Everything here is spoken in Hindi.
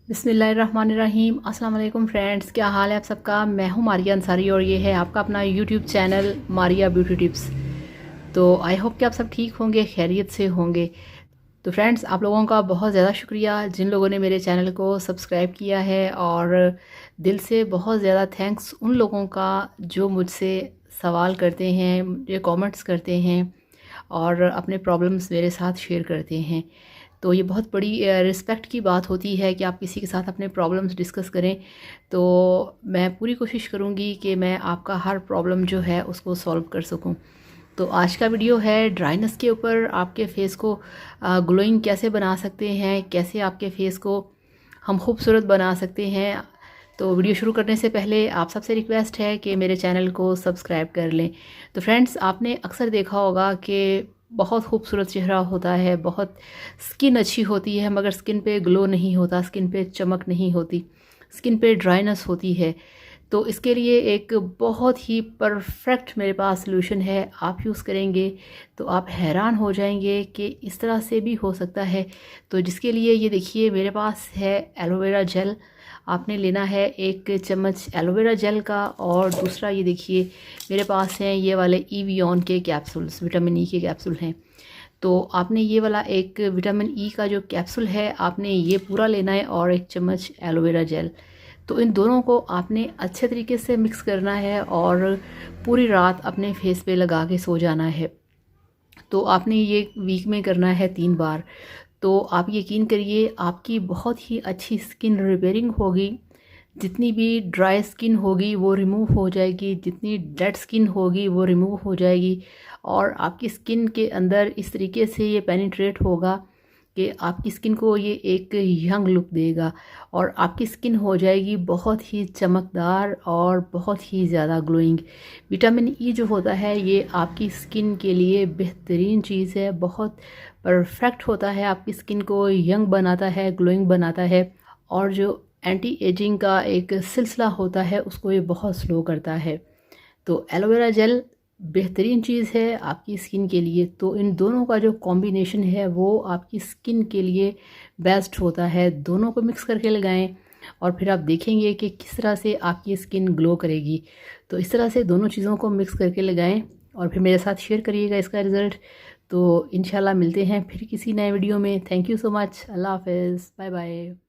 बिस्मिल्लाहिर्रहमानिर्रहीम। अस्सलाम वालेकुम फ्रेंड्स, क्या हाल है आप सबका। मैं हूँ मारिया अंसारी और ये है आपका अपना YouTube channel Maria beauty tips. तो आई होप कि आप सब ठीक होंगे, खैरियत से होंगे। तो फ्रेंड्स, आप लोगों का बहुत ज़्यादा शुक्रिया जिन लोगों ने मेरे चैनल को सब्सक्राइब किया है, और दिल से बहुत ज़्यादा थैंक्स उन लोगों का जो मुझसे सवाल करते हैं, मुझे कमेंट्स करते हैं और अपने प्रॉब्लम्स मेरे साथ शेयर करते हैं। तो ये बहुत बड़ी रिस्पेक्ट की बात होती है कि आप किसी के साथ अपने प्रॉब्लम्स डिस्कस करें। तो मैं पूरी कोशिश करूँगी कि मैं आपका हर प्रॉब्लम जो है उसको सॉल्व कर सकूँ। तो आज का वीडियो है ड्राइनेस के ऊपर, आपके फेस को ग्लोइंग कैसे बना सकते हैं, कैसे आपके फेस को हम खूबसूरत बना सकते हैं। तो वीडियो शुरू करने से पहले आप सबसे रिक्वेस्ट है कि मेरे चैनल को सब्सक्राइब कर लें। तो फ्रेंड्स, आपने अक्सर देखा होगा कि बहुत खूबसूरत चेहरा होता है, बहुत स्किन अच्छी होती है, मगर स्किन पे ग्लो नहीं होता, स्किन पे चमक नहीं होती, स्किन पे ड्राइनेस होती है। तो इसके लिए एक बहुत ही परफेक्ट मेरे पास सॉल्यूशन है, आप यूज़ करेंगे तो आप हैरान हो जाएंगे कि इस तरह से भी हो सकता है। तो जिसके लिए ये देखिए मेरे पास है एलोवेरा जेल। आपने लेना है 1 चम्मच एलोवेरा जेल का, और दूसरा ये देखिए मेरे पास हैं ये वाले ईवियन के कैप्सूल्स, विटामिन ई के कैप्सूल हैं। तो आपने ये वाला एक विटामिन ई का जो कैप्सूल है आपने ये पूरा लेना है, और 1 चम्मच एलोवेरा जेल। तो इन दोनों को आपने अच्छे तरीके से मिक्स करना है और पूरी रात अपने फेस पे लगा के सो जाना है। तो आपने ये वीक में करना है 3 बार। तो आप यकीन करिए आपकी बहुत ही अच्छी स्किन रिपेयरिंग होगी। जितनी भी ड्राई स्किन होगी वो रिमूव हो जाएगी, जितनी डेड स्किन होगी वो रिमूव हो जाएगी, और आपकी स्किन के अंदर इस तरीके से ये पेनिट्रेट होगा कि आपकी स्किन को ये एक यंग लुक देगा, और आपकी स्किन हो जाएगी बहुत ही चमकदार और बहुत ही ज़्यादा ग्लोइंग। विटामिन ई जो होता है ये आपकी स्किन के लिए बेहतरीन चीज़ है, बहुत परफेक्ट होता है, आपकी स्किन को यंग बनाता है, ग्लोइंग बनाता है, और जो एंटी एजिंग का एक सिलसिला होता है उसको ये बहुत स्लो करता है। तो एलोवेरा जेल बेहतरीन चीज़ है आपकी स्किन के लिए। तो इन दोनों का जो कॉम्बिनेशन है वो आपकी स्किन के लिए बेस्ट होता है। दोनों को मिक्स करके लगाएं और फिर आप देखेंगे कि किस तरह से आपकी स्किन ग्लो करेगी। तो इस तरह से दोनों चीज़ों को मिक्स करके लगाएं और फिर मेरे साथ शेयर करिएगा इसका रिज़ल्ट। तो इंशाल्लाह मिलते हैं फिर किसी नए वीडियो में। Thank you so much. Allah हाफ़िज़, बाय बाय।